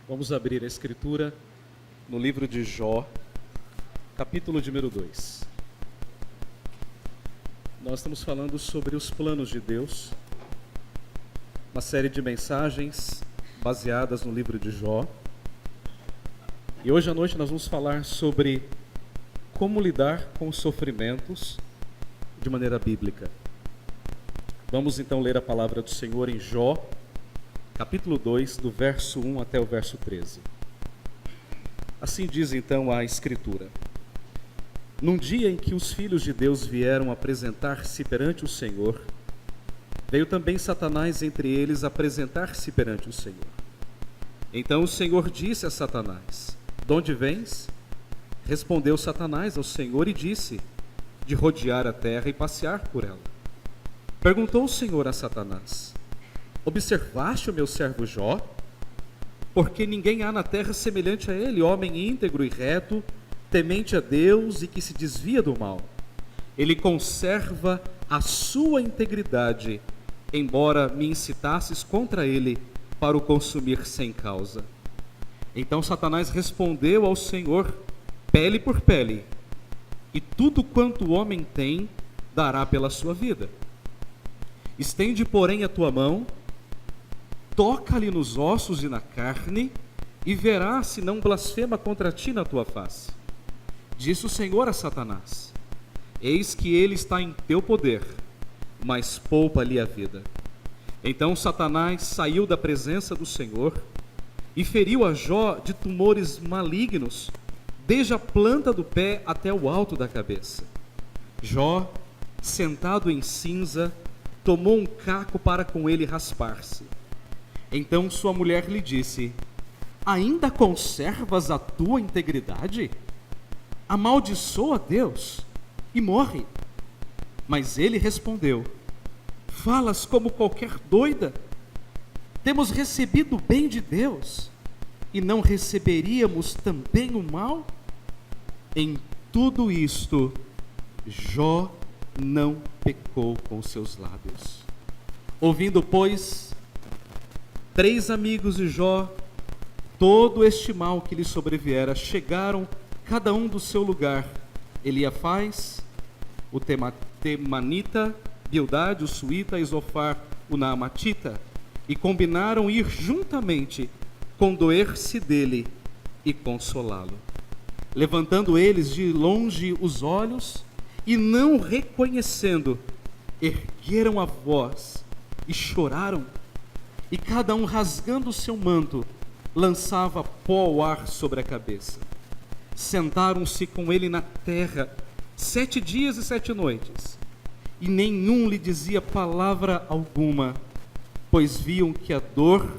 Vamos abrir a escritura no livro de Jó, capítulo de número 2. Nós estamos falando sobre os planos de Deus, uma série de mensagens baseadas no livro de Jó. E hoje à noite nós vamos falar sobre como lidar com os sofrimentos de maneira bíblica. Vamos então ler a palavra do Senhor em Jó, capítulo 2, do verso 1 até o verso 13. Assim diz então a Escritura: Num dia em que os filhos de Deus vieram apresentar-se perante o Senhor, veio também Satanás entre eles apresentar-se perante o Senhor. Então o Senhor disse a Satanás: De onde vens? Respondeu Satanás ao Senhor e disse: De rodear a terra e passear por ela. Perguntou o Senhor a Satanás: Observaste o meu servo Jó? Porque ninguém há na terra semelhante a ele, homem íntegro e reto, temente a Deus e que se desvia do mal. Ele conserva a sua integridade, embora me incitasses contra ele para o consumir sem causa. Então Satanás respondeu ao Senhor, pele por pele, e tudo quanto o homem tem, dará pela sua vida. Estende, porém, a tua mão, toca-lhe nos ossos e na carne, e verás se não blasfema contra ti na tua face. Disse o Senhor a Satanás: Eis que ele está em teu poder, mas poupa-lhe a vida. Então Satanás saiu da presença do Senhor e feriu a Jó de tumores malignos, desde a planta do pé até o alto da cabeça. Jó, sentado em cinza, tomou um caco para com ele raspar-se. Então sua mulher lhe disse: Ainda conservas a tua integridade? Amaldiçoa Deus e morre. Mas ele respondeu: Falas como qualquer doida. Temos recebido o bem de Deus, e não receberíamos também o mal? Em tudo isto, Jó não pecou com seus lábios. Ouvindo, pois, 3 amigos de Jó todo este mal que lhe sobreviera, chegaram cada um do seu lugar: Eliafaz, o temanita, Bildade, o suíta, Isofar, o naamatita, e combinaram ir juntamente, condoer-se dele e consolá-lo. Levantando eles de longe os olhos e não reconhecendo, ergueram a voz e choraram, e cada um, rasgando o seu manto, lançava pó ao ar sobre a cabeça. Sentaram-se com ele na terra 7 dias e 7 noites, e nenhum lhe dizia palavra alguma, pois viam que a dor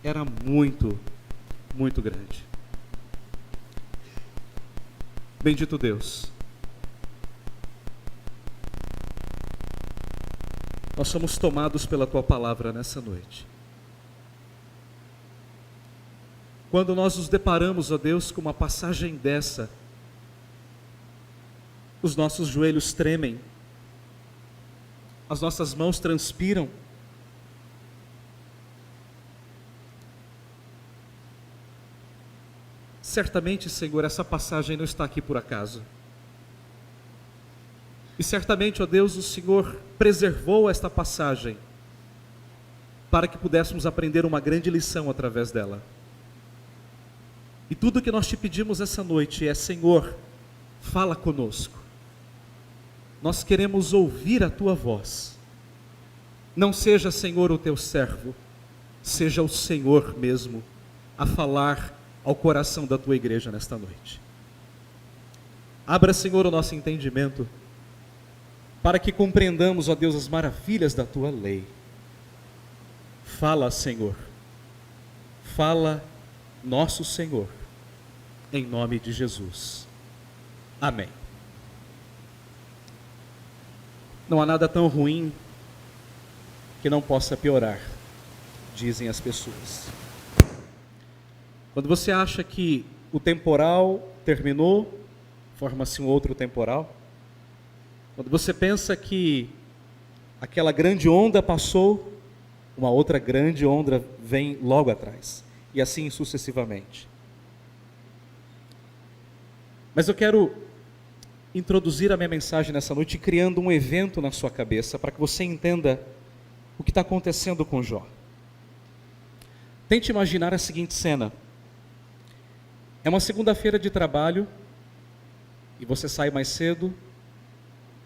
era muito, muito grande. Bendito Deus, nós somos tomados pela Tua palavra nessa noite. Quando nós nos deparamos, ó Deus, com uma passagem dessa, os nossos joelhos tremem, as nossas mãos transpiram. Certamente, Senhor, essa passagem não está aqui por acaso. E certamente, ó Deus, o Senhor preservou esta passagem para que pudéssemos aprender uma grande lição através dela. E tudo que nós te pedimos essa noite é: Senhor, fala conosco. Nós queremos ouvir a tua voz. Não seja, Senhor, o teu servo, seja o Senhor mesmo a falar ao coração da tua igreja nesta noite. Abra, Senhor, o nosso entendimento, para que compreendamos, ó Deus, as maravilhas da tua lei. Fala, Senhor. Fala, nosso Senhor, em nome de Jesus. Amém. Não há nada tão ruim que não possa piorar, dizem as pessoas. Quando você acha que o temporal terminou, forma-se um outro temporal. Quando você pensa que aquela grande onda passou, uma outra grande onda vem logo atrás. e assim sucessivamente. Mas eu quero introduzir a minha mensagem nessa noite criando um evento na sua cabeça para que você entenda o que está acontecendo com Jó. Tente imaginar a seguinte cena. É uma segunda-feira de trabalho e você sai mais cedo,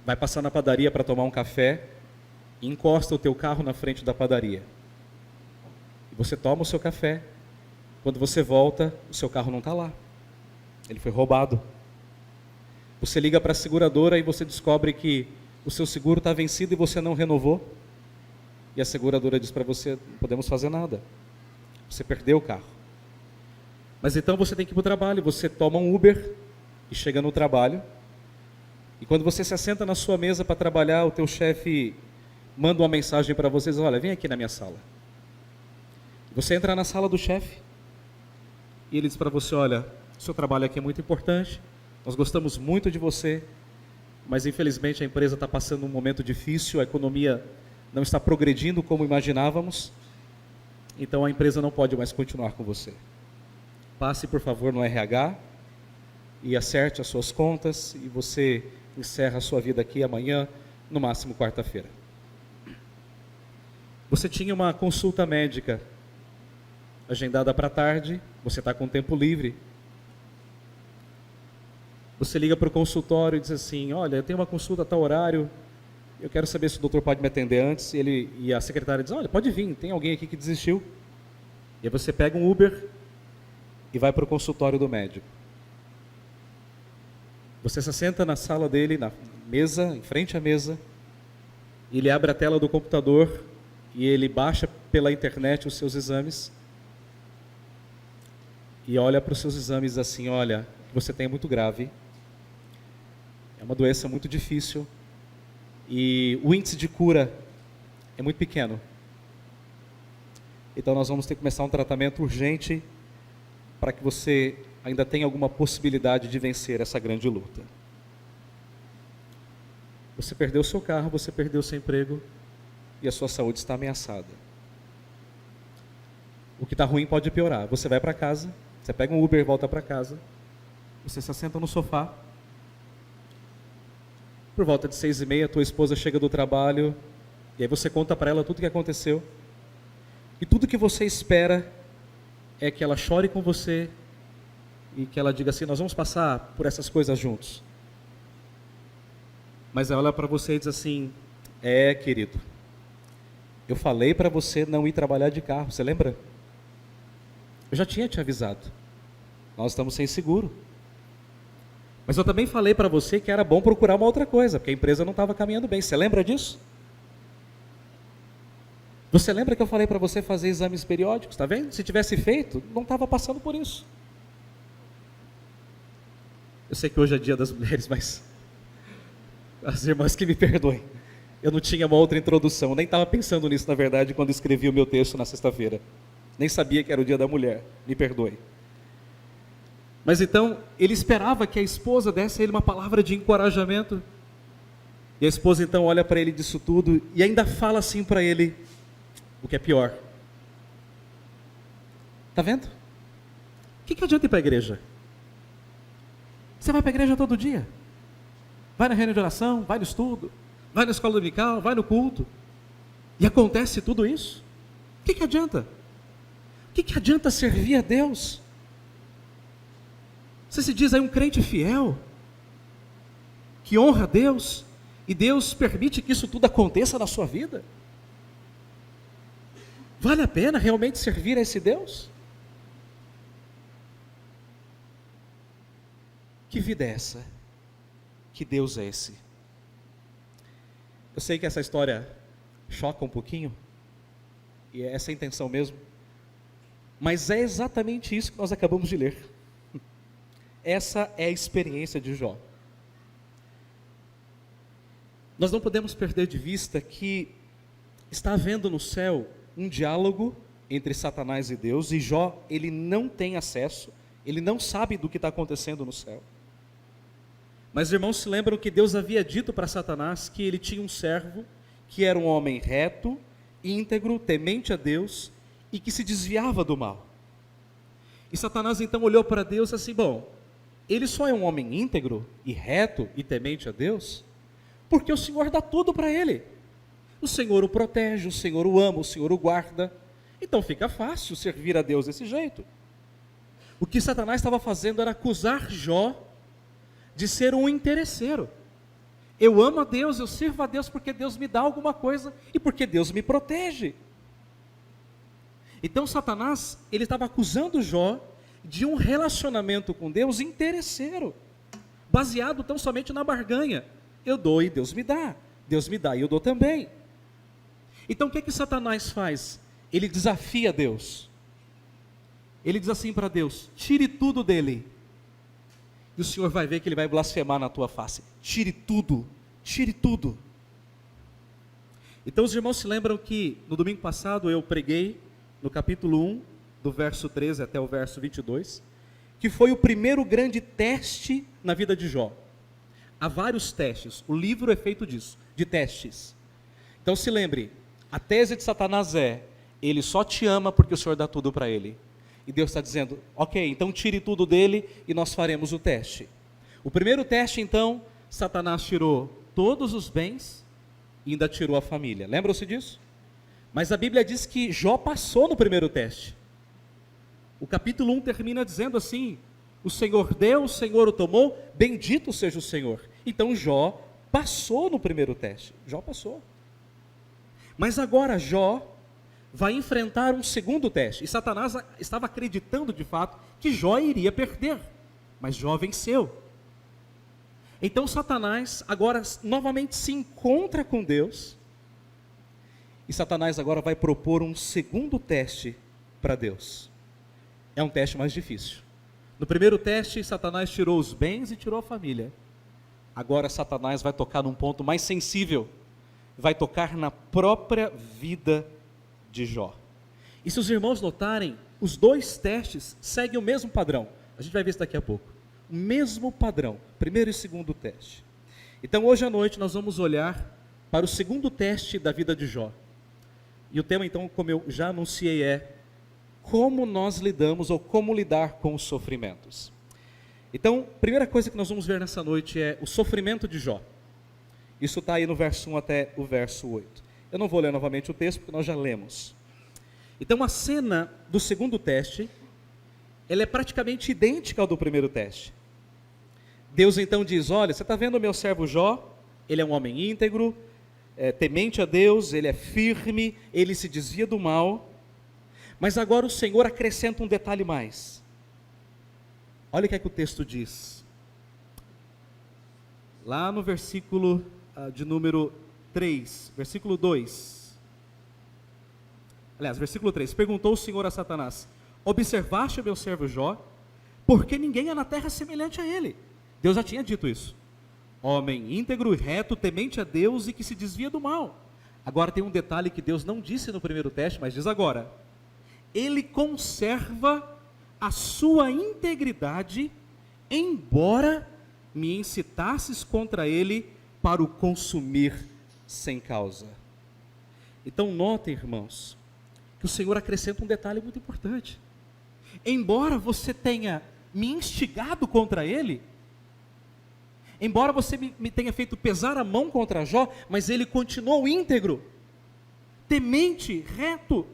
vai passar na padaria para tomar um café e encosta o teu carro na frente da padaria. E você toma o seu café, quando você volta, o seu carro não está lá. Ele foi roubado. Você liga para a seguradora e você descobre que o seu seguro está vencido e você não renovou. E a seguradora diz para você, não podemos fazer nada. Você perdeu o carro. Mas então você tem que ir para o trabalho, você toma um Uber e chega no trabalho. E quando você se assenta na sua mesa para trabalhar, o teu chefe manda uma mensagem para vocês, olha, vem aqui na minha sala. Você entra na sala do chefe e ele diz para você, olha, o seu trabalho aqui é muito importante, nós gostamos muito de você, mas infelizmente a empresa está passando um momento difícil, a economia não está progredindo como imaginávamos, então a empresa não pode mais continuar com você. Passe, por favor, no RH e acerte as suas contas e você encerra a sua vida aqui amanhã, no máximo quarta-feira. Você tinha uma consulta médica agendada para tarde, você está com tempo livre. Você liga para o consultório e diz assim, olha, eu tenho uma consulta a tal horário, eu quero saber se o doutor pode me atender antes. E a secretária diz, olha, pode vir, tem alguém aqui que desistiu. E aí você pega um Uber e vai para o consultório do médico. Você se senta na sala dele, na mesa, em frente à mesa, e ele abre a tela do computador e ele baixa pela internet os seus exames e olha para os seus exames e diz assim, olha, o que você tem é muito grave, é uma doença muito difícil e o índice de cura é muito pequeno. Então nós vamos ter que começar um tratamento urgente para que você ainda tenha alguma possibilidade de vencer essa grande luta. Você perdeu o seu carro, você perdeu o seu emprego e a sua saúde está ameaçada. O que está ruim pode piorar. Você vai para casa, você pega um Uber e volta para casa, você se assenta no sofá, por volta de 6h30, tua esposa chega do trabalho, e aí você conta para ela tudo o que aconteceu, e tudo que você espera é que ela chore com você, e que ela diga assim, nós vamos passar por essas coisas juntos. Mas ela olha para você e diz assim, querido, eu falei para você não ir trabalhar de carro, você lembra? Eu já tinha te avisado, nós estamos sem seguro. Mas eu também falei para você que era bom procurar uma outra coisa, porque a empresa não estava caminhando bem, você lembra disso? Você lembra que eu falei para você fazer exames periódicos, está vendo? Se tivesse feito, não estava passando por isso. Eu sei que hoje é dia das mulheres, mas as irmãs que me perdoem. Eu não tinha uma outra introdução, nem estava pensando nisso, na verdade, quando escrevi o meu texto na sexta-feira. Nem sabia que era o dia da mulher, me perdoe. Mas então, ele esperava que a esposa desse a ele uma palavra de encorajamento. E a esposa então olha para ele disso tudo e ainda fala assim para ele, o que é pior. Está vendo? O que adianta ir para a igreja? Você vai para a igreja todo dia. Vai na reunião de oração, vai no estudo, vai na escola dominical, vai no culto. E acontece tudo isso. O que adianta? O que adianta servir a Deus? Você se diz aí um crente fiel, que honra a Deus, e Deus permite que isso tudo aconteça na sua vida? Vale a pena realmente servir a esse Deus? Que vida é essa? Que Deus é esse? Eu sei que essa história choca um pouquinho, e é essa a intenção mesmo, mas é exatamente isso que nós acabamos de ler. Essa é a experiência de Jó. Nós não podemos perder de vista que está havendo no céu um diálogo entre Satanás e Deus, e Jó, ele não tem acesso, ele não sabe do que está acontecendo no céu. Mas irmãos, se lembram que Deus havia dito para Satanás que ele tinha um servo, que era um homem reto, íntegro, temente a Deus, e que se desviava do mal. E Satanás então olhou para Deus assim: bom, ele só é um homem íntegro e reto e temente a Deus, porque o Senhor dá tudo para ele. O Senhor o protege, o Senhor o ama, o Senhor o guarda. Então fica fácil servir a Deus desse jeito. O que Satanás estava fazendo era acusar Jó de ser um interesseiro. Eu amo a Deus, eu sirvo a Deus porque Deus me dá alguma coisa e porque Deus me protege. Então Satanás, ele estava acusando Jó de um relacionamento com Deus interesseiro, baseado tão somente na barganha. Eu dou e Deus me dá e eu dou também. Então o que Satanás faz? Ele desafia Deus. Ele diz assim para Deus: tire tudo dele. E o Senhor vai ver que ele vai blasfemar na tua face. Tire tudo, tire tudo. Então os irmãos se lembram que no domingo passado eu preguei no capítulo 1, do verso 13 até o verso 22, que foi o primeiro grande teste na vida de Jó. Há vários testes, o livro é feito disso, de testes. Então se lembre, a tese de Satanás é: ele só te ama porque o Senhor dá tudo para ele. E Deus está dizendo: ok, então tire tudo dele e nós faremos o teste. O primeiro teste então, Satanás tirou todos os bens e ainda tirou a família. Lembram-se disso? Mas a Bíblia diz que Jó passou no primeiro teste. O capítulo 1 termina dizendo assim: o Senhor deu, o Senhor o tomou, bendito seja o Senhor. Então Jó passou no primeiro teste. Jó passou. Mas agora Jó vai enfrentar um segundo teste. E Satanás estava acreditando de fato que Jó iria perder. Mas Jó venceu. Então Satanás agora novamente se encontra com Deus. E Satanás agora vai propor um segundo teste para Deus. É um teste mais difícil. No primeiro teste, Satanás tirou os bens e tirou a família. Agora Satanás vai tocar num ponto mais sensível. Vai tocar na própria vida de Jó. E se os irmãos notarem, os dois testes seguem o mesmo padrão. A gente vai ver isso daqui a pouco. O mesmo padrão, primeiro e segundo teste. Então hoje à noite nós vamos olhar para o segundo teste da vida de Jó. E o tema então, como eu já anunciei, é como nós lidamos ou como lidar com os sofrimentos. Então, a primeira coisa que nós vamos ver nessa noite é o sofrimento de Jó. Isso está aí no verso 1 até o verso 8. Eu não vou ler novamente o texto, porque nós já lemos. Então, a cena do segundo teste, ela é praticamente idêntica ao do primeiro teste. Deus então diz: olha, você está vendo o meu servo Jó? Ele é um homem íntegro, temente a Deus, ele é firme, ele se desvia do mal. Mas agora o Senhor acrescenta um detalhe mais. Olha o que é que o texto diz. Lá no versículo de número 3, versículo 2. Aliás, versículo 3. Perguntou o Senhor a Satanás: observaste o meu servo Jó? Porque ninguém há na terra semelhante a ele. Deus já tinha dito isso. Homem íntegro e reto, temente a Deus e que se desvia do mal. Agora tem um detalhe que Deus não disse no primeiro teste, mas diz agora. Ele conserva a sua integridade, embora me incitasses contra ele para o consumir sem causa. Então notem, irmãos, que o Senhor acrescenta um detalhe muito importante. Embora você tenha me instigado contra ele, embora você me tenha feito pesar a mão contra Jó, mas ele continuou íntegro, temente, reto.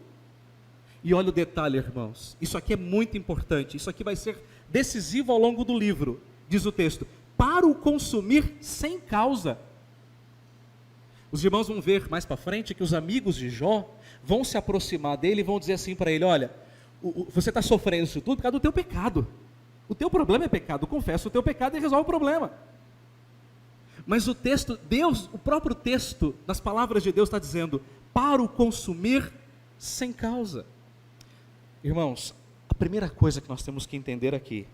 E olha o detalhe, irmãos, isso aqui é muito importante, isso aqui vai ser decisivo ao longo do livro, diz o texto, para o consumir sem causa. Os irmãos vão ver mais para frente que os amigos de Jó vão se aproximar dele e vão dizer assim para ele: olha, você está sofrendo isso tudo por causa do teu pecado, o teu problema é pecado, confessa o teu pecado e resolve o problema. Mas o texto, Deus, o próprio texto das palavras de Deus está dizendo, para o consumir sem causa. Irmãos, a primeira coisa que nós temos que entender aqui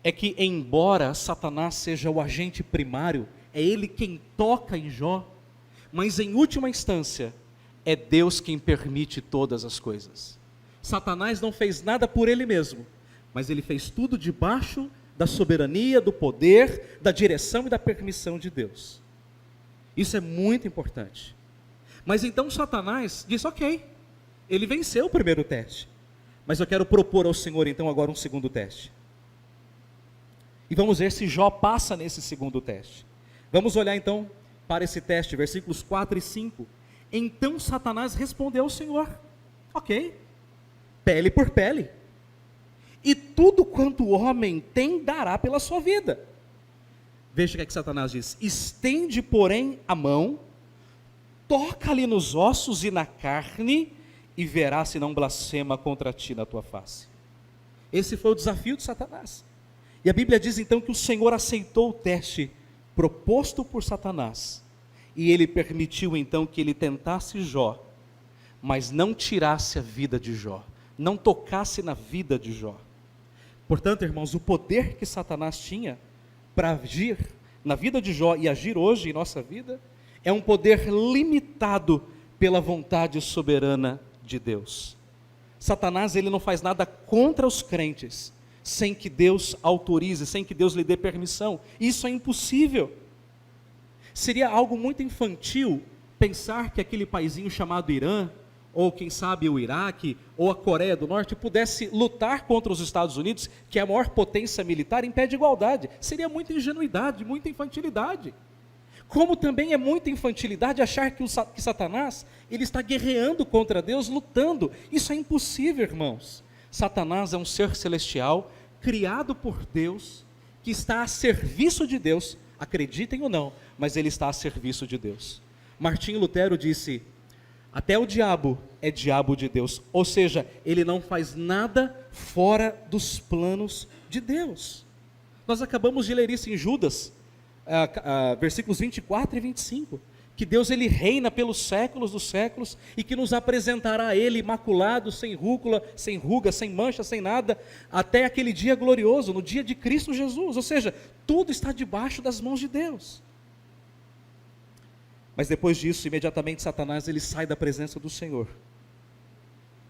é que, embora Satanás seja o agente primário, é ele quem toca em Jó, mas em última instância, é Deus quem permite todas as coisas. Satanás não fez nada por ele mesmo, mas ele fez tudo debaixo da soberania, do poder, da direção e da permissão de Deus. Isso é muito importante. Mas então Satanás disse: ok, ele venceu o primeiro teste, Mas eu quero propor ao Senhor então agora um segundo teste. E vamos ver se Jó passa nesse segundo teste. Vamos olhar então para esse teste, versículos 4 e 5. Então Satanás respondeu ao Senhor: ok, pele por pele, e tudo quanto o homem tem dará pela sua vida. Veja o que é que Satanás diz: estende, porém, a mão, toca-lhe nos ossos e na carne, e verá se não blasfema contra ti na tua face. Esse foi o desafio de Satanás. E a Bíblia diz então que o Senhor aceitou o teste proposto por Satanás, e ele permitiu então que ele tentasse Jó, mas não tirasse a vida de Jó, não tocasse na vida de Jó. Portanto, irmãos, o poder que Satanás tinha para agir na vida de Jó e agir hoje em nossa vida, é um poder limitado pela vontade soberana de Deus. Satanás, ele não faz nada contra os crentes, sem que Deus autorize, sem que Deus lhe dê permissão. Isso é impossível. Seria algo muito infantil pensar que aquele paizinho chamado Irã, ou quem sabe o Iraque, ou a Coreia do Norte, pudesse lutar contra os Estados Unidos, que é a maior potência militar, em pé de igualdade. Seria muita ingenuidade, muita infantilidade. Como também é muita infantilidade achar que Satanás, ele está guerreando contra Deus, lutando. Isso é impossível, irmãos. Satanás é um ser celestial, criado por Deus, que está a serviço de Deus, acreditem ou não, mas ele está a serviço de Deus. Martinho Lutero disse: até o diabo é diabo de Deus, ou seja, ele não faz nada fora dos planos de Deus. Nós acabamos de ler isso em Judas, versículos 24 e 25, que Deus ele reina pelos séculos dos séculos, e que nos apresentará a ele imaculado, sem rúcula, sem ruga, sem mancha, sem nada, até aquele dia glorioso, no dia de Cristo Jesus. Ou seja, tudo está debaixo das mãos de Deus. Mas depois disso, imediatamente Satanás ele sai da presença do Senhor.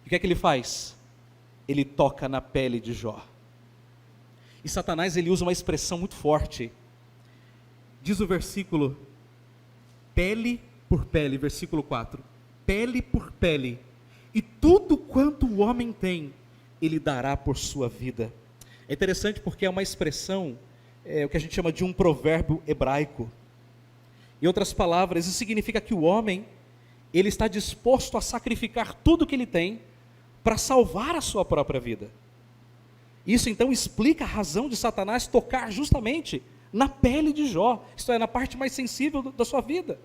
E o que é que ele faz? Ele toca na pele de Jó. E Satanás ele usa uma expressão muito forte. Diz o versículo: pele por pele, versículo 4, pele por pele, e tudo quanto o homem tem, ele dará por sua vida. É interessante porque é uma expressão, o que a gente chama de um provérbio hebraico. Em outras palavras, isso significa que o homem, ele está disposto a sacrificar tudo que ele tem, para salvar a sua própria vida. Isso então explica a razão de Satanás tocar justamente na pele de Jó, isto é, na parte mais sensível da sua vida.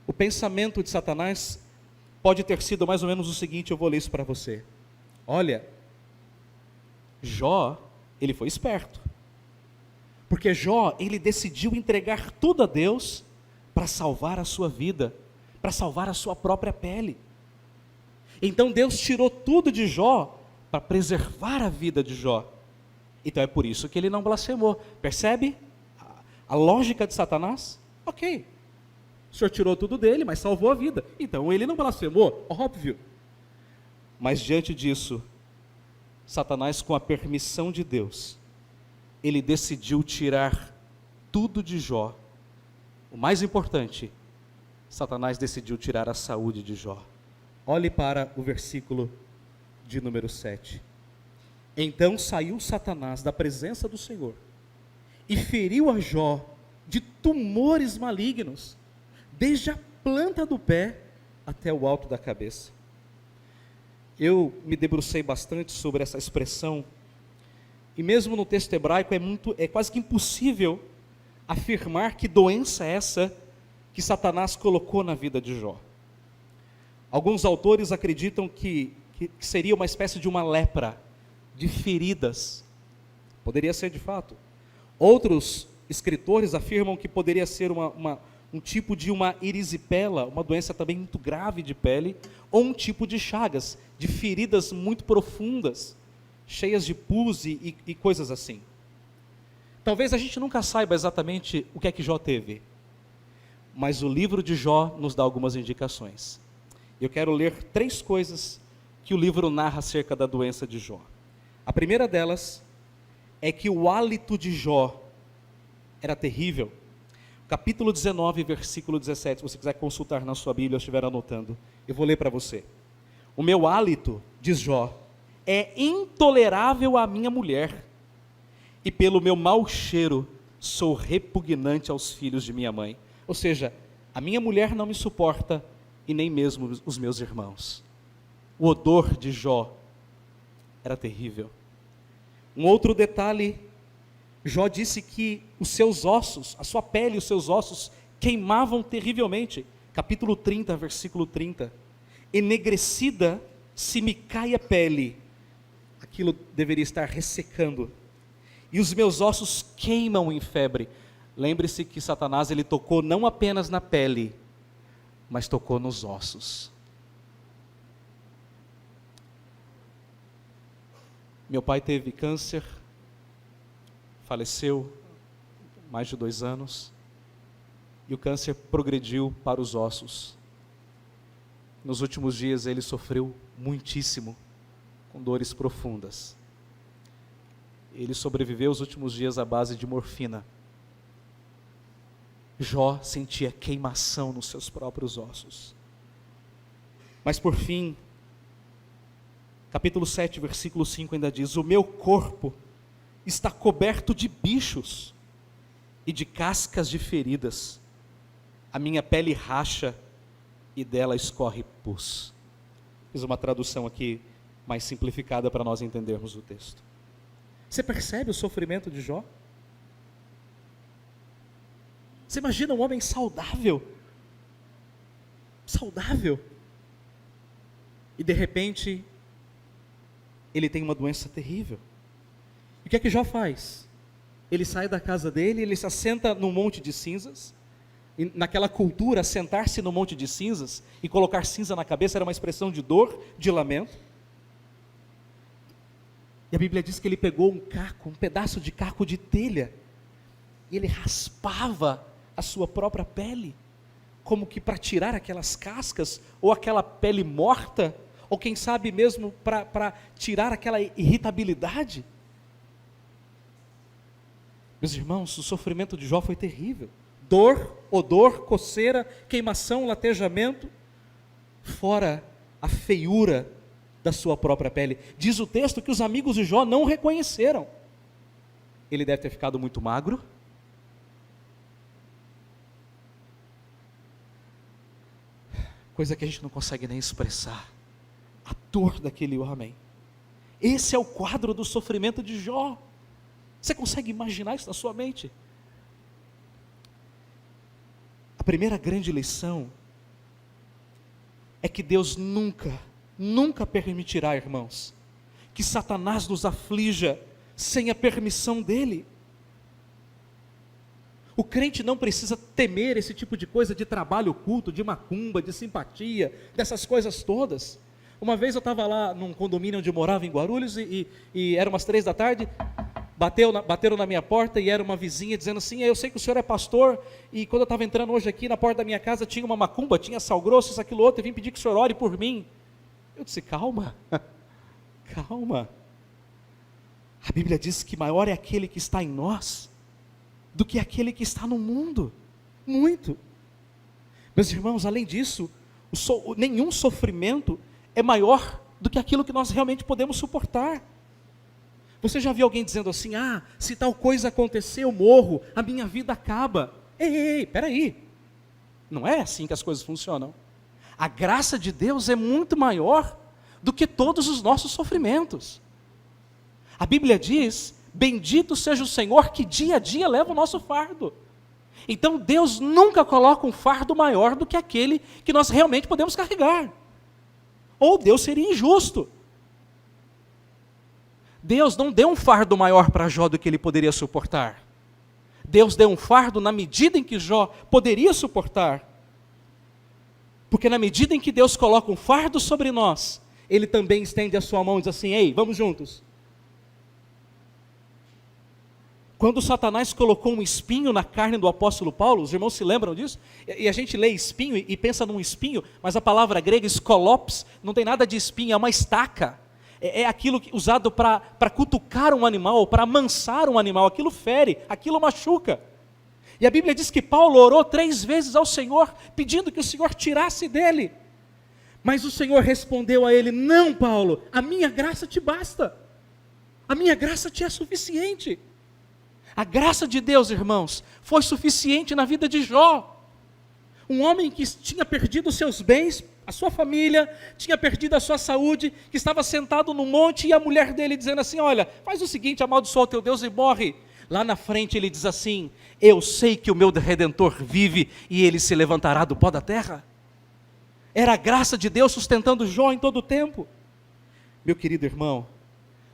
O pensamento de Satanás pode ter sido mais ou menos o seguinte, eu vou ler isso para você. Olha, Jó, ele foi esperto, porque Jó, ele decidiu entregar tudo a Deus, para salvar a sua vida, para salvar a sua própria pele. Então Deus tirou tudo de Jó, para preservar a vida de Jó. Então é por isso que ele não blasfemou. Percebe a lógica de Satanás? Ok, o Senhor tirou tudo dele, mas salvou a vida, então ele não blasfemou, óbvio. Mas diante disso, Satanás, com a permissão de Deus, ele decidiu tirar tudo de Jó. O mais importante, Satanás decidiu tirar a saúde de Jó. Olhe para o versículo de número 7. Então saiu Satanás da presença do Senhor e feriu a Jó de tumores malignos, desde a planta do pé até o alto da cabeça. Eu me debrucei bastante sobre essa expressão, e mesmo no texto hebraico é quase que impossível afirmar que doença é essa que Satanás colocou na vida de Jó. Alguns autores acreditam que seria uma espécie de uma lepra, de feridas. Poderia ser de fato. Outros escritores afirmam que poderia ser um tipo de uma erisipela, uma doença também muito grave de pele, ou um tipo de chagas, de feridas muito profundas, cheias de pus e coisas assim. Talvez a gente nunca saiba exatamente o que é que Jó teve, mas o livro de Jó nos dá algumas indicações. Eu quero ler 3 coisas que o livro narra acerca da doença de Jó. A primeira delas é que o hálito de Jó era terrível. Capítulo 19, versículo 17, se você quiser consultar na sua Bíblia ou estiver anotando, eu vou ler para você. O meu hálito, diz Jó, é intolerável à minha mulher, e pelo meu mau cheiro sou repugnante aos filhos de minha mãe. Ou seja, a minha mulher não me suporta, e nem mesmo os meus irmãos. O odor de Jó era terrível. Um outro detalhe, Jó disse que os seus ossos, a sua pele e os seus ossos queimavam terrivelmente. Capítulo 30, versículo 30. Enegrecida se me cai a pele, aquilo deveria estar ressecando, e os meus ossos queimam em febre. Lembre-se que Satanás, ele tocou não apenas na pele, mas tocou nos ossos. Meu pai teve câncer, faleceu há mais de 2 anos, e o câncer progrediu para os ossos. Nos últimos dias ele sofreu muitíssimo, com dores profundas. Ele sobreviveu os últimos dias à base de morfina. Jó sentia queimação nos seus próprios ossos. Mas por fim, capítulo 7, versículo 5 ainda diz: o meu corpo está coberto de bichos e de cascas de feridas, a minha pele racha e dela escorre pus. Fiz uma tradução aqui mais simplificada para nós entendermos o texto. Você percebe o sofrimento de Jó? Você imagina um homem saudável, e de repente ele tem uma doença terrível. E o que é que Jó faz? Ele sai da casa dele, ele se assenta num monte de cinzas. E naquela cultura, sentar-se no monte de cinzas e colocar cinza na cabeça era uma expressão de dor, de lamento. E a Bíblia diz que ele pegou um pedaço de caco de telha, e ele raspava a sua própria pele, como que para tirar aquelas cascas, ou aquela pele morta, ou quem sabe mesmo para tirar aquela irritabilidade. Meus irmãos, o sofrimento de Jó foi terrível. Dor, odor, coceira, queimação, latejamento, fora a feiura da sua própria pele. Diz o texto que os amigos de Jó não o reconheceram. Ele deve ter ficado muito magro. Coisa que a gente não consegue nem expressar. A dor daquele homem. Esse é o quadro do sofrimento de Jó. Você consegue imaginar isso na sua mente? A primeira grande lição é que Deus nunca permitirá, irmãos, que Satanás nos aflija sem a permissão dele. O crente não precisa temer esse tipo de coisa, de trabalho oculto, de macumba, de simpatia, dessas coisas todas. Uma vez eu estava lá num condomínio onde eu morava em Guarulhos, e era umas 3 da tarde, bateram na minha porta, e era uma vizinha dizendo assim: eu sei que o senhor é pastor, e quando eu estava entrando hoje aqui na porta da minha casa tinha uma macumba, tinha sal grosso, isso, aquilo outro, eu vim pedir que o senhor ore por mim. Eu disse: calma, calma. A Bíblia diz que maior é aquele que está em nós do que aquele que está no mundo. Muito. Meus irmãos, além disso, nenhum sofrimento é maior do que aquilo que nós realmente podemos suportar. Você já viu alguém dizendo assim: se tal coisa acontecer eu morro, a minha vida acaba? Ei, peraí, não é assim que as coisas funcionam. A graça de Deus é muito maior do que todos os nossos sofrimentos. A Bíblia diz: bendito seja o Senhor que dia a dia leva o nosso fardo. Então Deus nunca coloca um fardo maior do que aquele que nós realmente podemos carregar. Ou Deus seria injusto. Deus não deu um fardo maior para Jó do que ele poderia suportar. Deus deu um fardo na medida em que Jó poderia suportar. Porque na medida em que Deus coloca um fardo sobre nós, Ele também estende a sua mão e diz assim: ei, vamos juntos. Quando Satanás colocou um espinho na carne do apóstolo Paulo, os irmãos se lembram disso? E a gente lê espinho e pensa num espinho, mas a palavra grega escolops não tem nada de espinho, é uma estaca. É aquilo usado para cutucar um animal, para amansar um animal. Aquilo fere, aquilo machuca. E a Bíblia diz que Paulo orou 3 vezes ao Senhor, pedindo que o Senhor tirasse dele. Mas o Senhor respondeu a ele: não, Paulo, a minha graça te basta. A minha graça te é suficiente. A graça de Deus, irmãos, foi suficiente na vida de Jó. Um homem que tinha perdido seus bens, a sua família, tinha perdido a sua saúde, que estava sentado no monte, e a mulher dele dizendo assim: olha, faz o seguinte, amaldiçoa o teu Deus e morre. Lá na frente ele diz assim: eu sei que o meu Redentor vive, e ele se levantará do pó da terra. Era a graça de Deus sustentando Jó em todo o tempo. Meu querido irmão,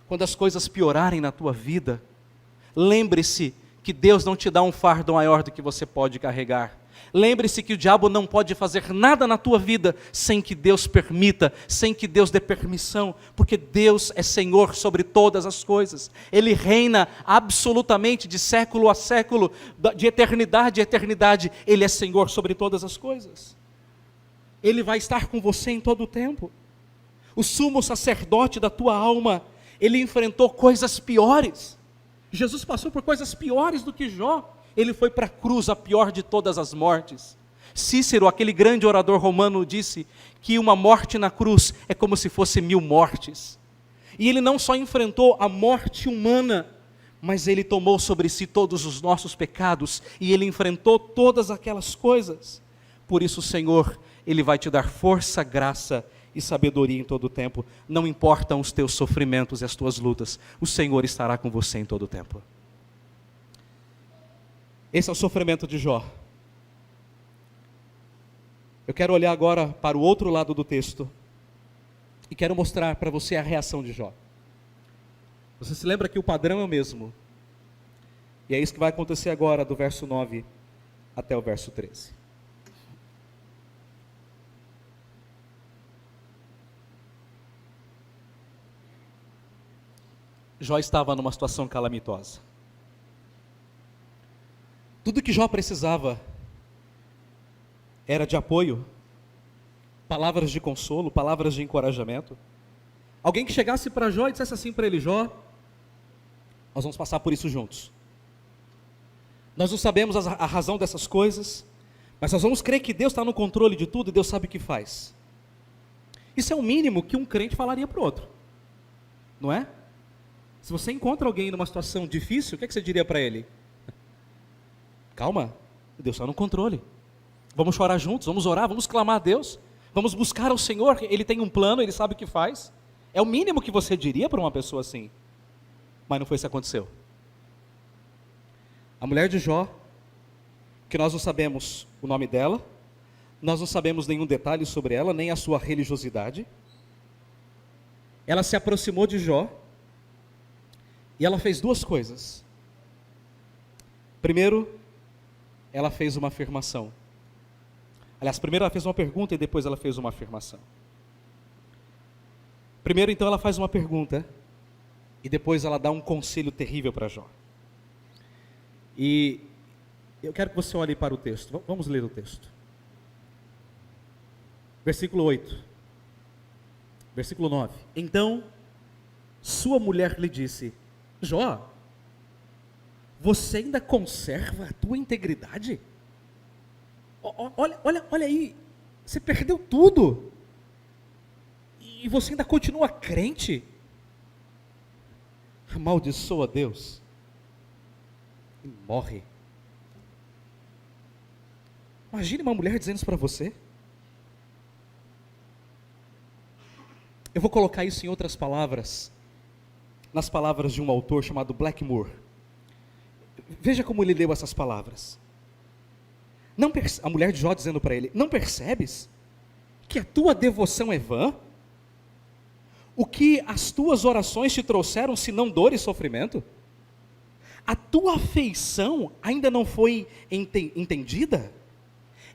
quando as coisas piorarem na tua vida, lembre-se que Deus não te dá um fardo maior do que você pode carregar. Lembre-se que o diabo não pode fazer nada na tua vida sem que Deus permita, sem que Deus dê permissão, porque Deus é Senhor sobre todas as coisas. Ele reina absolutamente de século a século, de eternidade a eternidade. Ele é Senhor sobre todas as coisas. Ele vai estar com você em todo o tempo. O sumo sacerdote da tua alma, ele enfrentou coisas piores. Jesus passou por coisas piores do que Jó. Ele foi para a cruz, a pior de todas as mortes. Cícero, aquele grande orador romano, disse que uma morte na cruz é como se fosse 1000 mortes. E ele não só enfrentou a morte humana, mas ele tomou sobre si todos os nossos pecados, e ele enfrentou todas aquelas coisas. Por isso o Senhor, ele vai te dar força, graça e sabedoria em todo o tempo. Não importam os teus sofrimentos e as tuas lutas, o Senhor estará com você em todo o tempo. Esse é o sofrimento de Jó. Eu quero olhar agora para o outro lado do texto e quero mostrar para você a reação de Jó. Você se lembra que o padrão é o mesmo. E é isso que vai acontecer agora, do verso 9 até o verso 13. Jó estava numa situação calamitosa. Tudo que Jó precisava era de apoio, palavras de consolo, palavras de encorajamento. Alguém que chegasse para Jó e dissesse assim para ele: Jó, nós vamos passar por isso juntos. Nós não sabemos a razão dessas coisas, mas nós vamos crer que Deus está no controle de tudo e Deus sabe o que faz. Isso é o mínimo que um crente falaria para o outro, não é? Se você encontra alguém numa situação difícil, o que é que você diria para ele? Calma, Deus está no controle. Vamos chorar juntos, vamos orar, vamos clamar a Deus, vamos buscar ao Senhor, Ele tem um plano, Ele sabe o que faz. É o mínimo que você diria para uma pessoa assim. Mas não foi isso que aconteceu. A mulher de Jó, que nós não sabemos o nome dela, nós não sabemos nenhum detalhe sobre ela, nem a sua religiosidade. Ela se aproximou de Jó e ela fez duas coisas. Primeiro, ela fez uma afirmação. Aliás, primeiro ela fez uma pergunta e depois ela fez uma afirmação. Primeiro, então, ela faz uma pergunta e depois ela dá um conselho terrível para Jó. E eu quero que você olhe para o texto. Vamos ler o texto. Versículo 8. Versículo 9. Então, sua mulher lhe disse: Jó, você ainda conserva a tua integridade? Olha aí, você perdeu tudo. E você ainda continua crente? Amaldiçoa Deus e morre. Imagine uma mulher dizendo isso para você. Eu vou colocar isso em outras palavras, nas palavras de um autor chamado Blackmore. Veja como ele leu essas palavras. A mulher de Jó dizendo para ele: não percebes que a tua devoção é vã? O que as tuas orações te trouxeram senão dor e sofrimento? A tua afeição ainda não foi entendida?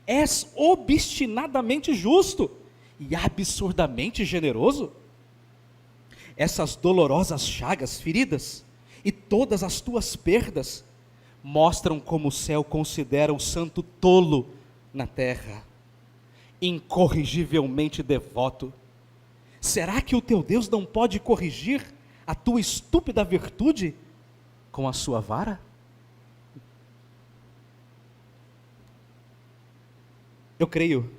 És obstinadamente justo e absurdamente generoso? Essas dolorosas chagas, feridas e todas as tuas perdas mostram como o céu considera o santo tolo na terra, incorrigivelmente devoto. Será que o teu Deus não pode corrigir a tua estúpida virtude com a sua vara? Eu creio,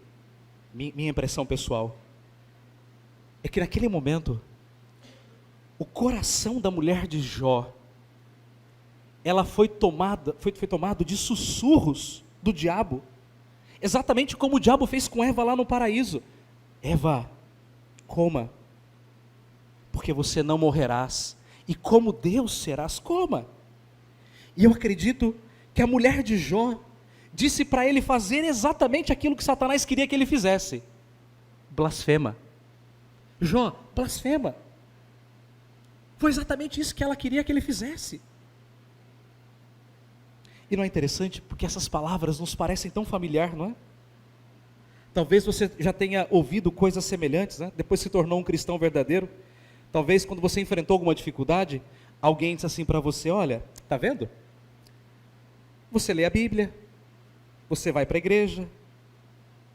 minha impressão pessoal, é que naquele momento, o coração da mulher de Jó, ela foi tomado de sussurros do diabo, exatamente como o diabo fez com Eva lá no paraíso. Eva, coma, porque você não morrerás, e como Deus serás, coma. E eu acredito que a mulher de Jó disse para ele fazer exatamente aquilo que Satanás queria que ele fizesse: blasfema. Jó, blasfema. Foi exatamente isso que ela queria que ele fizesse. E não é interessante? Porque essas palavras nos parecem tão familiar, não é? Talvez você já tenha ouvido coisas semelhantes, né? Depois se tornou um cristão verdadeiro. Talvez quando você enfrentou alguma dificuldade, alguém disse assim para você: olha, está vendo? Você lê a Bíblia, você vai para a igreja,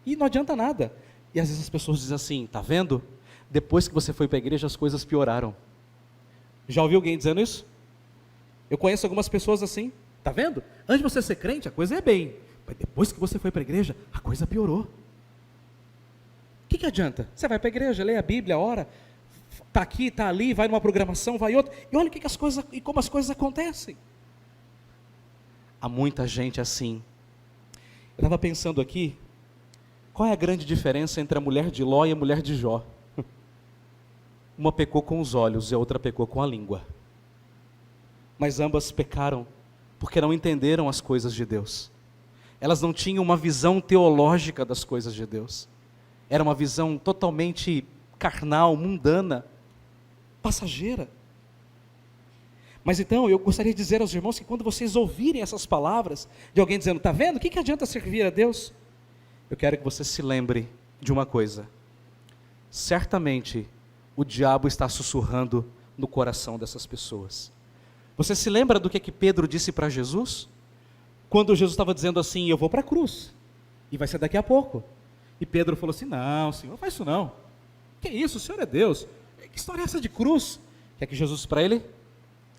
e não adianta nada. E às vezes as pessoas dizem assim: está vendo? Depois que você foi para a igreja, as coisas pioraram. Já ouviu alguém dizendo isso? Eu conheço algumas pessoas assim: está vendo? Antes de você ser crente, a coisa é bem, mas depois que você foi para a igreja, a coisa piorou. O que adianta? Você vai para a igreja, lê a Bíblia, ora, está aqui, está ali, vai numa programação, vai outra, e olha como as coisas acontecem. Há muita gente assim. Eu estava pensando aqui, qual é a grande diferença entre a mulher de Ló e a mulher de Jó? Uma pecou com os olhos e a outra pecou com a língua. Mas ambas pecaram porque não entenderam as coisas de Deus. Elas não tinham uma visão teológica das coisas de Deus. Era uma visão totalmente carnal, mundana, passageira. Mas então, eu gostaria de dizer aos irmãos que quando vocês ouvirem essas palavras de alguém dizendo: está vendo? O que adianta servir a Deus? Eu quero que você se lembre de uma coisa: certamente o diabo está sussurrando no coração dessas pessoas. Você se lembra do que Pedro disse para Jesus? Quando Jesus estava dizendo assim: eu vou para a cruz, e vai ser daqui a pouco. E Pedro falou assim: não, Senhor, não faz isso não. Que isso, o Senhor é Deus. Que história é essa de cruz? Quer que Jesus disse para ele?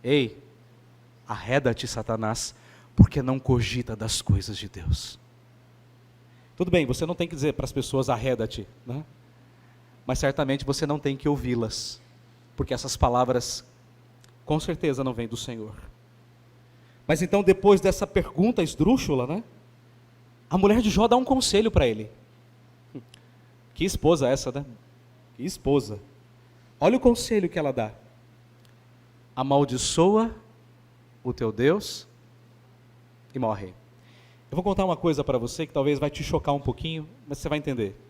Ei, arreda-te, Satanás, porque não cogita das coisas de Deus. Tudo bem, você não tem que dizer para as pessoas: arreda-te, né? Mas certamente você não tem que ouvi-las, porque essas palavras com certeza não vêm do Senhor. Mas então, depois dessa pergunta esdrúxula, né, a mulher de Jó dá um conselho para ele. Que esposa essa, né? Que esposa. Olha o conselho que ela dá: amaldiçoa o teu Deus e morre. Eu vou contar uma coisa para você que talvez vai te chocar um pouquinho, mas você vai entender.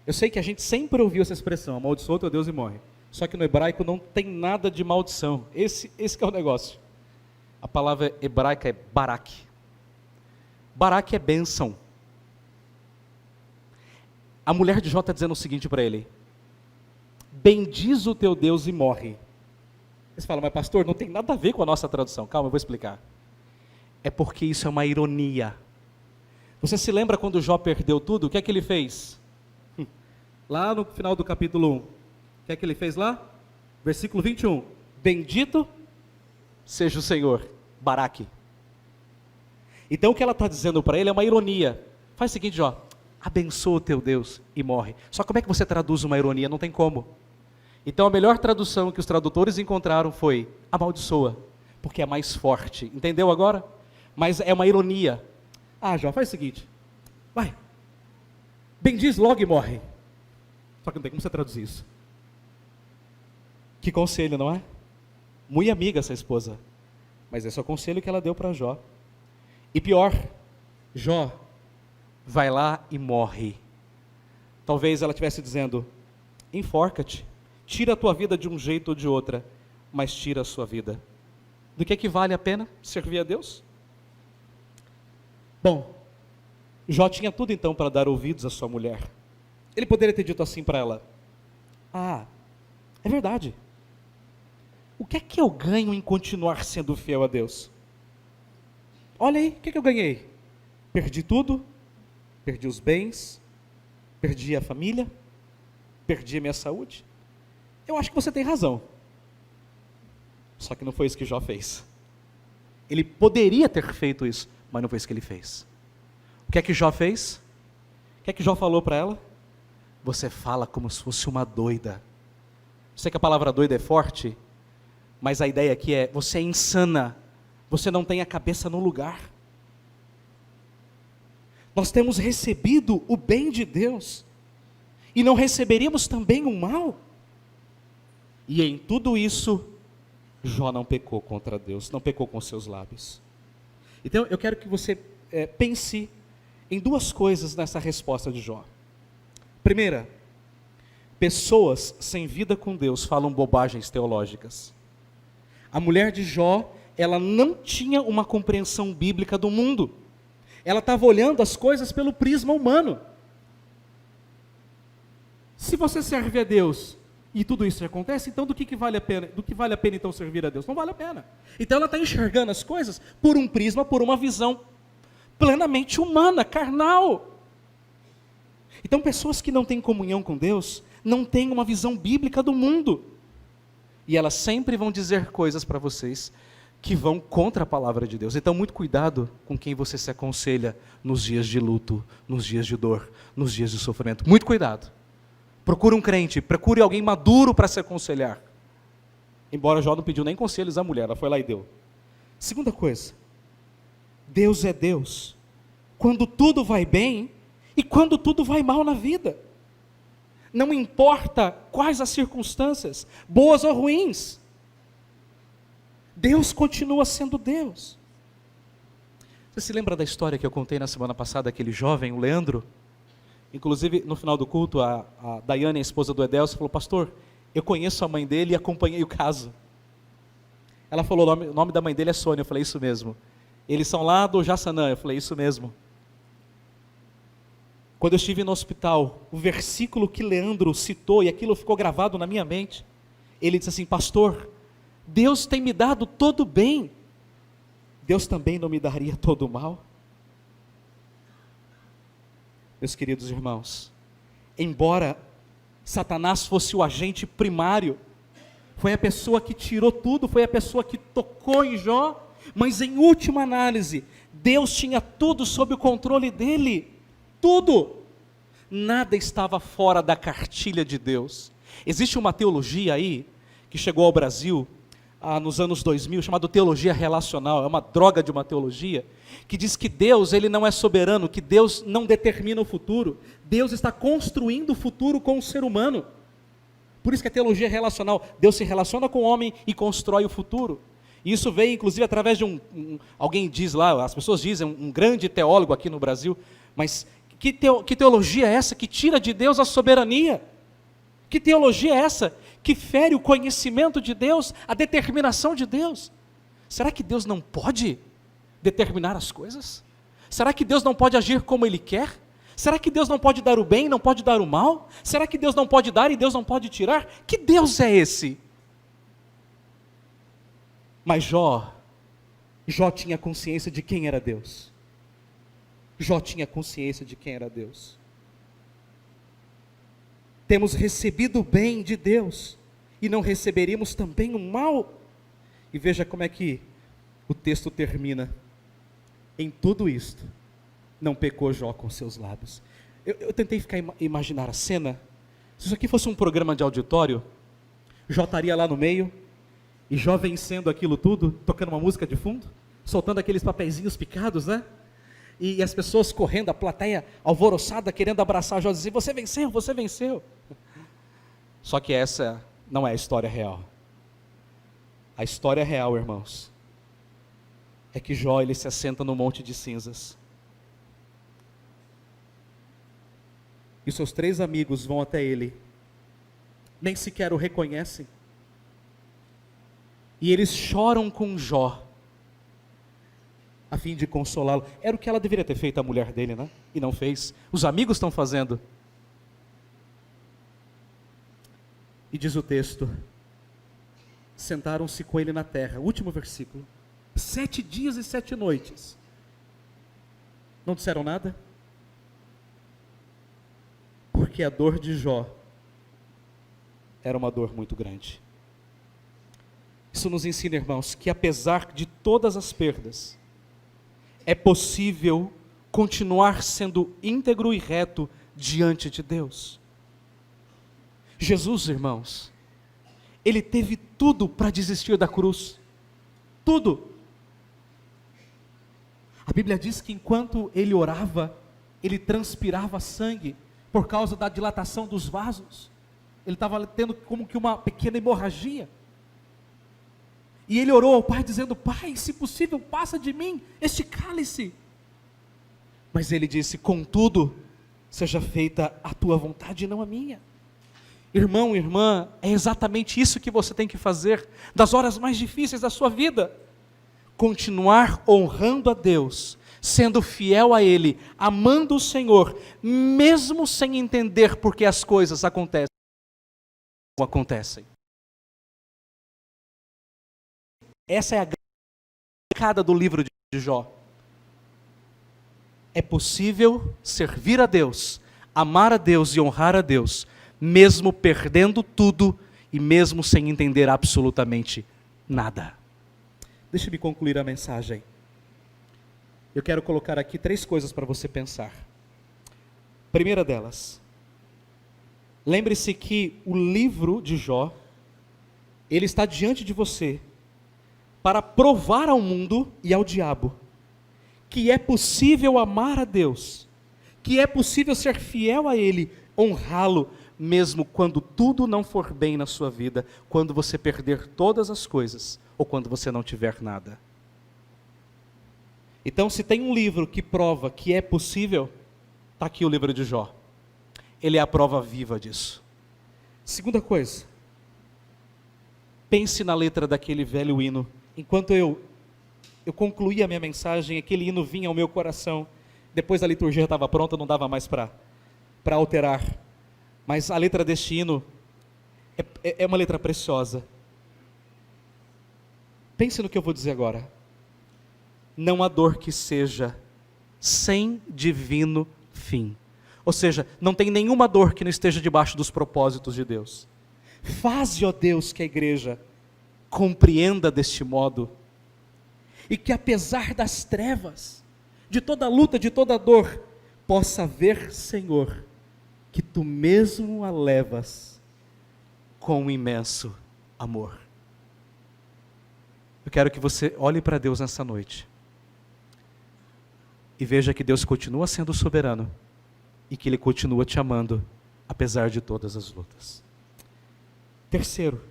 Eu sei que a gente sempre ouviu essa expressão: amaldiçoa o teu Deus e morre. Só que no hebraico não tem nada de maldição. Esse que é o negócio. A palavra hebraica é barak. Barak é bênção. A mulher de Jó está dizendo o seguinte para ele: bendiz o teu Deus e morre. Você fala: mas pastor, não tem nada a ver com a nossa tradução. Calma, eu vou explicar. É porque isso é uma ironia. Você se lembra quando Jó perdeu tudo? O que é que ele fez? Lá no final do capítulo 1. O que é que ele fez lá? Versículo 21. Bendito seja o Senhor. Barak. Então o que ela está dizendo para ele é uma ironia. Faz o seguinte, Jó: abençoa o teu Deus e morre. Só como é que você traduz uma ironia? Não tem como. Então a melhor tradução que os tradutores encontraram foi: amaldiçoa, porque é mais forte. Entendeu agora? Mas é uma ironia. Ah, Jó, faz o seguinte: vai, bendiz logo e morre. Só que não tem como você traduzir isso. Que conselho, não é? Muito amiga essa esposa. Mas esse é o conselho que ela deu para Jó. E pior, Jó vai lá e morre. Talvez ela estivesse dizendo: enforca-te, tira a tua vida de um jeito ou de outra, mas tira a sua vida. Do que vale a pena servir a Deus? Bom, Jó tinha tudo então para dar ouvidos à sua mulher. Ele poderia ter dito assim para ela: ah, é verdade. O que é que eu ganho em continuar sendo fiel a Deus? Olha aí, o que eu ganhei? Perdi tudo, perdi os bens, perdi a família, perdi a minha saúde. Eu acho que você tem razão. Só que não foi isso que Jó fez. Ele poderia ter feito isso, mas não foi isso que ele fez. O que é que Jó fez? O que é que Jó falou para ela? você fala como se fosse uma doida. Sei que a palavra doida é forte, mas a ideia aqui é, você é insana, você não tem a cabeça no lugar. Nós temos recebido o bem de Deus, e não receberíamos também o mal? E em tudo isso, Jó não pecou contra Deus, não pecou com seus lábios. Então eu quero que você pense em duas coisas nessa resposta de Jó. Primeira, pessoas sem vida com Deus falam bobagens teológicas. A mulher de Jó, ela não tinha uma compreensão bíblica do mundo. Ela estava olhando as coisas pelo prisma humano. Se você serve a Deus e tudo isso acontece, então do que vale a pena? Do que vale a pena então servir a Deus? Não vale a pena. Então ela está enxergando as coisas por um prisma, por uma visão plenamente humana, carnal. Então pessoas que não têm comunhão com Deus, não têm uma visão bíblica do mundo. E elas sempre vão dizer coisas para vocês que vão contra a palavra de Deus. Então muito cuidado com quem você se aconselha nos dias de luto, nos dias de dor, nos dias de sofrimento. Muito cuidado. Procure um crente, procure alguém maduro para se aconselhar. Embora Jó não pediu nem conselhos à mulher, ela foi lá e deu. Segunda coisa, Deus é Deus quando tudo vai bem e quando tudo vai mal na vida. Não importa quais as circunstâncias, boas ou ruins, Deus continua sendo Deus. Você se lembra da história que eu contei na semana passada, aquele jovem, o Leandro? Inclusive, no final do culto, a Daiane, a esposa do Edelcio, falou: pastor, eu conheço a mãe dele e acompanhei o caso. Ela falou: o nome da mãe dele é Sônia. Eu falei: isso mesmo. Eles são lá do Jaçanã. Eu falei: isso mesmo. Quando eu estive no hospital, o versículo que Leandro citou, e aquilo ficou gravado na minha mente, ele disse assim: pastor, Deus tem me dado todo o bem, Deus também não me daria todo o mal? Meus queridos irmãos, embora Satanás fosse o agente primário, foi a pessoa que tirou tudo, foi a pessoa que tocou em Jó, mas em última análise, Deus tinha tudo sob o controle dele, tudo, nada estava fora da cartilha de Deus. Existe uma teologia aí, que chegou ao Brasil, nos anos 2000, chamada teologia relacional, é uma droga de uma teologia, que diz que Deus, ele não é soberano, que Deus não determina o futuro, Deus está construindo o futuro com o ser humano. Por isso que a teologia é relacional, Deus se relaciona com o homem e constrói o futuro. E isso veio inclusive através de alguém diz lá, as pessoas dizem, um grande teólogo aqui no Brasil, mas que teologia é essa que tira de Deus a soberania? Que teologia é essa que fere o conhecimento de Deus, a determinação de Deus? Será que Deus não pode determinar as coisas? Será que Deus não pode agir como Ele quer? Será que Deus não pode dar o bem e não pode dar o mal? Será que Deus não pode dar e Deus não pode tirar? Que Deus é esse? Mas Jó tinha consciência de quem era Deus. Jó tinha consciência de quem era Deus. Temos recebido o bem de Deus, e não receberíamos também o mal? E veja como é que o texto termina. Em tudo isto, não pecou Jó com seus lábios. Eu tentei imaginar a cena. Se isso aqui fosse um programa de auditório, Jó estaria lá no meio, e Jó vencendo aquilo tudo, tocando uma música de fundo, soltando aqueles papeizinhos picados, né? E as pessoas correndo, a plateia alvoroçada, querendo abraçar Jó, dizer: você venceu, você venceu. Só que essa não é a história real. A história real, irmãos, é que Jó, ele se assenta no monte de cinzas. E seus 3 amigos vão até ele, nem sequer o reconhecem. E eles choram com Jó, a fim de consolá-lo. Era o que ela deveria ter feito, a mulher dele, né? E não fez. Os amigos estão fazendo. E diz o texto: sentaram-se com ele na terra. Último versículo. 7 dias e 7 noites. Não disseram nada? Porque a dor de Jó era uma dor muito grande. Isso nos ensina, irmãos, que apesar de todas as perdas, é possível continuar sendo íntegro e reto diante de Deus. Jesus, irmãos, ele teve tudo para desistir da cruz. Tudo. A Bíblia diz que enquanto ele orava, ele transpirava sangue por causa da dilatação dos vasos. Ele estava tendo como que uma pequena hemorragia. E ele orou ao Pai dizendo: Pai, se possível, passa de mim este cálice. Mas ele disse: contudo, seja feita a tua vontade e não a minha. Irmão, irmã, é exatamente isso que você tem que fazer das horas mais difíceis da sua vida. Continuar honrando a Deus, sendo fiel a Ele, amando o Senhor, mesmo sem entender por que as coisas acontecem ou acontecem. Essa é a grande do livro de Jó. É possível servir a Deus, amar a Deus e honrar a Deus, mesmo perdendo tudo e mesmo sem entender absolutamente nada. Deixa-me concluir a mensagem. Eu quero colocar aqui 3 coisas para você pensar. Primeira delas, lembre-se que o livro de Jó, ele está diante de você para provar ao mundo e ao diabo que é possível amar a Deus, que é possível ser fiel a Ele, honrá-lo, mesmo quando tudo não for bem na sua vida, quando você perder todas as coisas, ou quando você não tiver nada. Então, se tem um livro que prova que é possível, está aqui o livro de Jó. Ele é a prova viva disso. Segunda coisa, pense na letra daquele velho hino. Enquanto eu concluía a minha mensagem, aquele hino vinha ao meu coração. Depois a liturgia estava pronta, não dava mais para alterar. Mas a letra deste hino é uma letra preciosa. Pense no que eu vou dizer agora. Não há dor que seja sem divino fim. Ou seja, não tem nenhuma dor que não esteja debaixo dos propósitos de Deus. Faze, ó Deus, que a igreja compreenda deste modo, e que apesar das trevas, de toda luta, de toda dor, possa ver, Senhor, que Tu mesmo a levas com um imenso amor. Eu quero que você olhe para Deus nessa noite e veja que Deus continua sendo soberano e que Ele continua te amando, apesar de todas as lutas. Terceiro,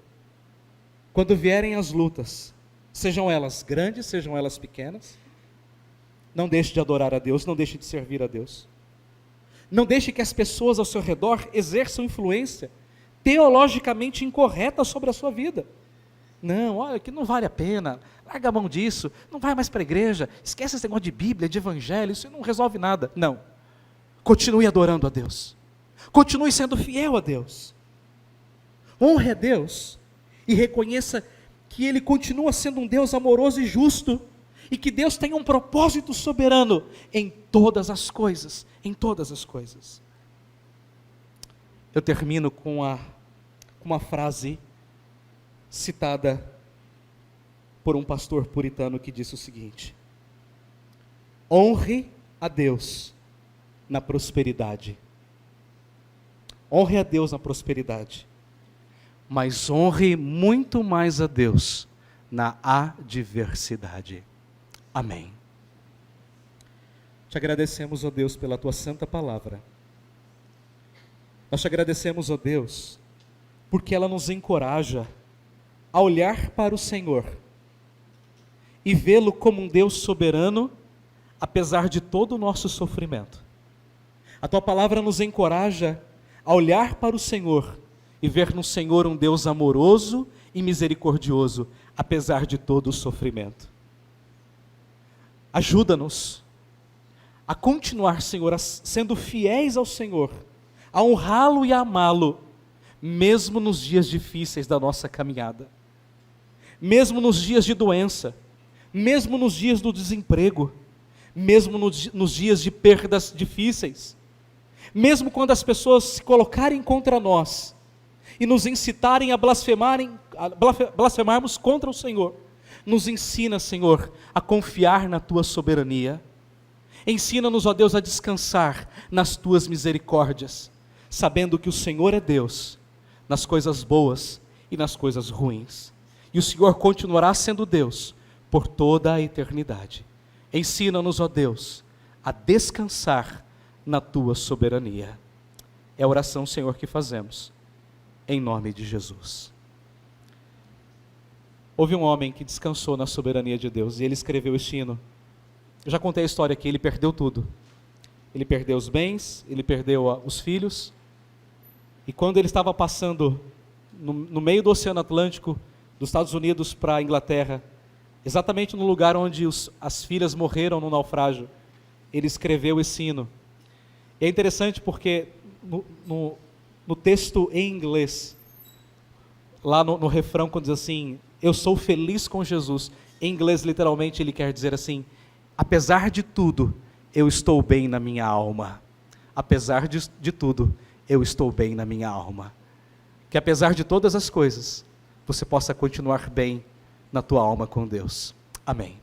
quando vierem as lutas, sejam elas grandes, sejam elas pequenas, não deixe de adorar a Deus, não deixe de servir a Deus. Não deixe que as pessoas ao seu redor exerçam influência teologicamente incorreta sobre a sua vida. Não, olha, que não vale a pena, larga a mão disso, não vai mais para a igreja, esquece esse negócio de Bíblia, de Evangelho, isso não resolve nada. Não, continue adorando a Deus, continue sendo fiel a Deus, honre a Deus e reconheça que Ele continua sendo um Deus amoroso e justo, e que Deus tem um propósito soberano em todas as coisas, em todas as coisas. Eu termino com uma frase citada por um pastor puritano que disse o seguinte: honre a Deus na prosperidade. Honre a Deus na prosperidade, mas honre muito mais a Deus na adversidade. Amém. Te agradecemos, ó Deus, pela Tua santa palavra. Nós te agradecemos, ó Deus, porque ela nos encoraja a olhar para o Senhor e vê-lo como um Deus soberano, apesar de todo o nosso sofrimento. A Tua palavra nos encoraja a olhar para o Senhor e ver no Senhor um Deus amoroso e misericordioso, apesar de todo o sofrimento. Ajuda-nos a continuar, Senhor, sendo fiéis ao Senhor, a honrá-lo e a amá-lo, mesmo nos dias difíceis da nossa caminhada, mesmo nos dias de doença, mesmo nos dias do desemprego, mesmo nos dias de perdas difíceis, mesmo quando as pessoas se colocarem contra nós e nos incitarem a blasfemarmos contra o Senhor. Nos ensina, Senhor, a confiar na Tua soberania. Ensina-nos, ó Deus, a descansar nas Tuas misericórdias, sabendo que o Senhor é Deus, nas coisas boas e nas coisas ruins. E o Senhor continuará sendo Deus por toda a eternidade. Ensina-nos, ó Deus, a descansar na tua soberania. É a oração, Senhor, que fazemos, em nome de Jesus. Houve um homem que descansou na soberania de Deus, e ele escreveu este hino. Eu já contei a história aqui, ele perdeu tudo. Ele perdeu os bens, ele perdeu os filhos, e quando ele estava passando no meio do Oceano Atlântico, dos Estados Unidos para a Inglaterra, exatamente no lugar onde as filhas morreram no naufrágio, ele escreveu esse hino. E é interessante porque no texto em inglês, lá no refrão, quando diz assim, eu sou feliz com Jesus, em inglês literalmente ele quer dizer assim, apesar de tudo, eu estou bem na minha alma. Apesar de tudo, eu estou bem na minha alma. Que apesar de todas as coisas, você possa continuar bem na tua alma com Deus. Amém.